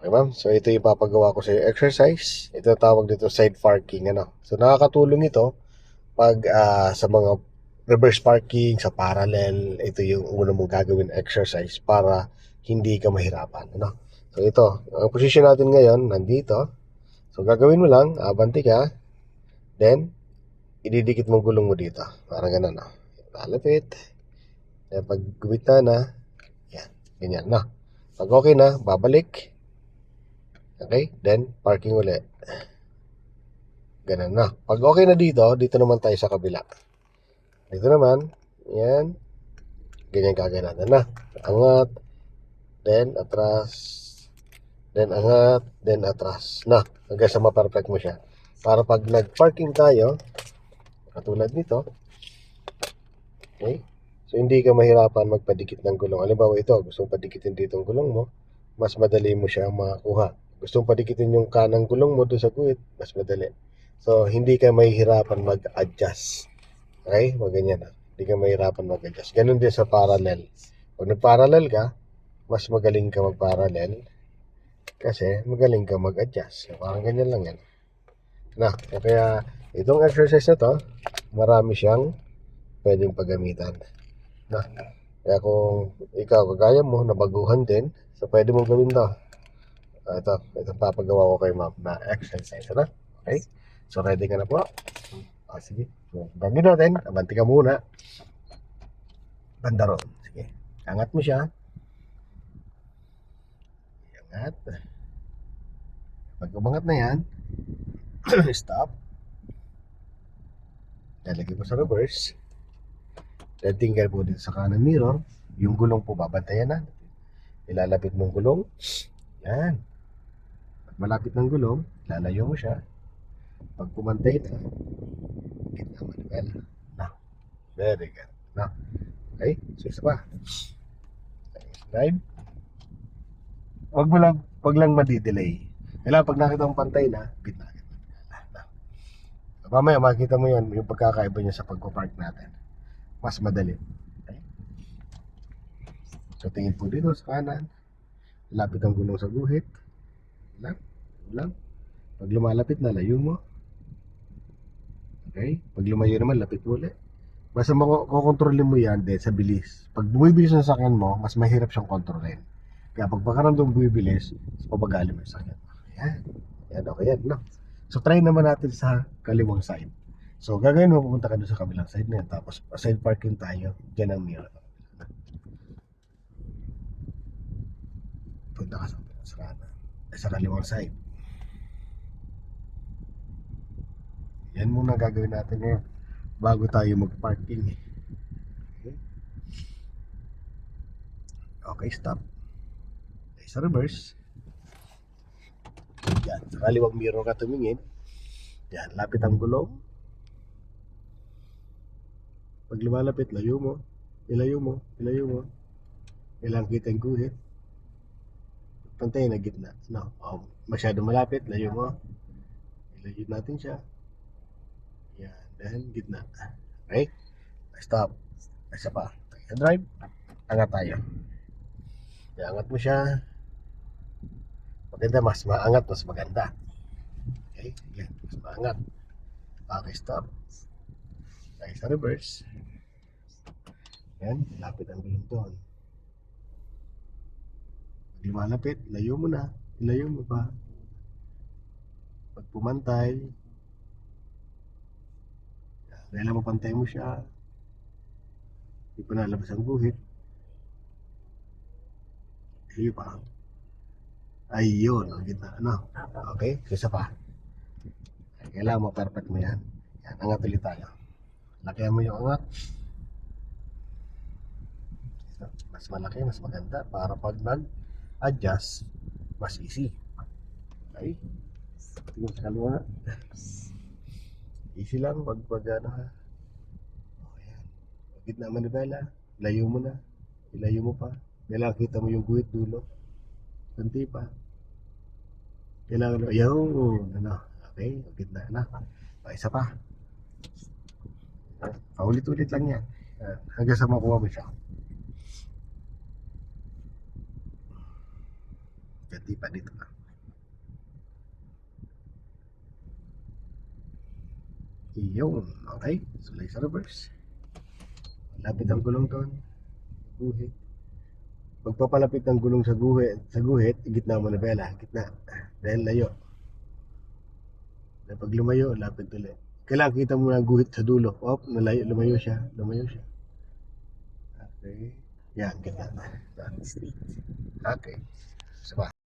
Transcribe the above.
Okay, ma'am. So, ito yung papagawa ko sa exercise. Ito tawag dito side parking, ano. So, nakakatulong ito pag sa mga reverse parking, sa parallel, ito yung una mong gagawin exercise para hindi ka mahirapan, ano. So, ito, ang position natin ngayon, nandito. So, gagawin mo lang, abanti ka, then, ididikit mo gulong mo dito. Parang ganun, no. Lalapit. Then, pag gumita na, yan, ganyan, no. Pag okay na, babalik. Okay? Then, parking ulit. Ganun na. Pag okay na dito, dito naman tayo sa kabila. Dito naman, yan. Ganyan gagawin natin na. Angat, then atras, then angat, then atras. Na, hanggang sa ma-perfect mo siya. Para pag nag-parking tayo, katulad nito, okay? So, hindi ka mahirapan magpadikit ng gulong. Halimbawa ito, gusto mong padikitin dito ang gulong mo, mas madali mo siya makakuha. Gusto mong padikitin yung kanang gulong mo doon sa guhit, mas madali. So, hindi ka mahihirapan mag-adjust. Okay? Wag ganyan na. Hindi ka mahirapan mag-adjust. Ganun din sa parallel. Pag nag-parallel ka, mas magaling ka mag-parallel kasi magaling ka mag-adjust. So, parang ganyan lang yan. Na, kaya itong exercise na to, marami siyang pwedeng paggamitan. Na, kaya kung ikaw, kagaya mo, nabaguhan din, so pwede mong gawin to. Ito papagawa ko kay ma'am na exercise. Ano? Okay? So, ready ka na po? Sige. So, gagawin natin. Abanti ka muna. Banda ron. Sige. Angat mo siya. Angat. Pag umangat na yan, stop. Lalagay mo sa reverse. Then tinggal po dito sa kanan mirror. Yung gulong po babantayan na. Ilalapit mong gulong. Yan. Pag malapit ng gulong, lalayo mo siya. Pag pumantay na, gitna manual. Na. Very good. Na. Okay? So, isa pa. Drive. Wag lang madidelay. Kailangan pag nakita mong pantay na, gitna. Na. Mamaya makikita mo yan, yung pagkakaiba niya sa pagpapark natin. Mas madali. Okay? So, tingin po dito sa kanan. Lapit ang gulong sa guhit. Lang. Lang. Pag lumalapit na, layo mo. Okay? Pag lumayo naman, lapit mo ulit. Basta makokontrolin mo yan din sa bilis. Pag bumibilis ang sakyan mo, mas mahirap siyang kontrolin. Kaya pag pakaramdam bumibilis, pabagalin mo yung sakyan. Yan. Yan, okay yan, no? So, try naman natin sa kaliwang side. So, gagawin mo, pupunta ka doon sa kabilang side na yan. Tapos, side parking tayo. Diyan ang mirror. Punta ka sa kanan. Sa kaliwang side. Yan muna gagawin natin ngayon bago tayo mag-parking. Okay, stop. Okay, sa reverse. Yan, sa kaliwang mirror ka tumingin. Yan, lapit ang gulong. Pag lumalapit, layo mo. Ilayo mo. Ilayo mo. Kailangan kita yung guhit. Pantay na gitna. No, masyado malapit, layo mo. Ilayo natin siya. Yan, then gitna. Okay? Stop. Isa pa. Sa drive, angat tayo. Iangat mo siya. Maganda, mas maangat, mas maganda. Okay? Yan, mas maangat. Okay, stop. Okay, sa reverse. Yan, lapit ang gulong doon. Pag lumalapit, layo mo na. Ilayo mo pa. Pag pumantay, dahil mapantay mo siya, hindi pa nalabas ang guhit. Sige pa. Ayun, ang gitna. Ano? Okay, isa pa. Kailangan ma-perfect mo yan. Yan, angat ulit tayo. Lakihan mo yung angat. Mas malaki, mas maganda. Para pag nag-adjust, mas easy. Okay? Tingnan sa kalwa. Easy lang pag ano ha. O yan. Gitna manibela. Layo mo na. Ilayo mo pa. Kailangan kita mo yung guhit dulo. Kunti pa. Kailangan mo. Yun. Ano. Okay. Gitna na. O, isa pa. Paulit-ulit lang yan. Hanggang sa makuha mo siya. Pwede pa dito. Iyon. Okay. Sulay sa reverse. Lapit ang gulong doon. Guhit. Pagpapalapit ng gulong sa guhit, gitna mo na bela, gitna. Dahil layo. Dahil pag lumayo, lapit ulit. Kailangan kita mo na guhit sa dulo. Nalayo, lumayo siya. Okay. Yan, gitna. Okay. Sabah.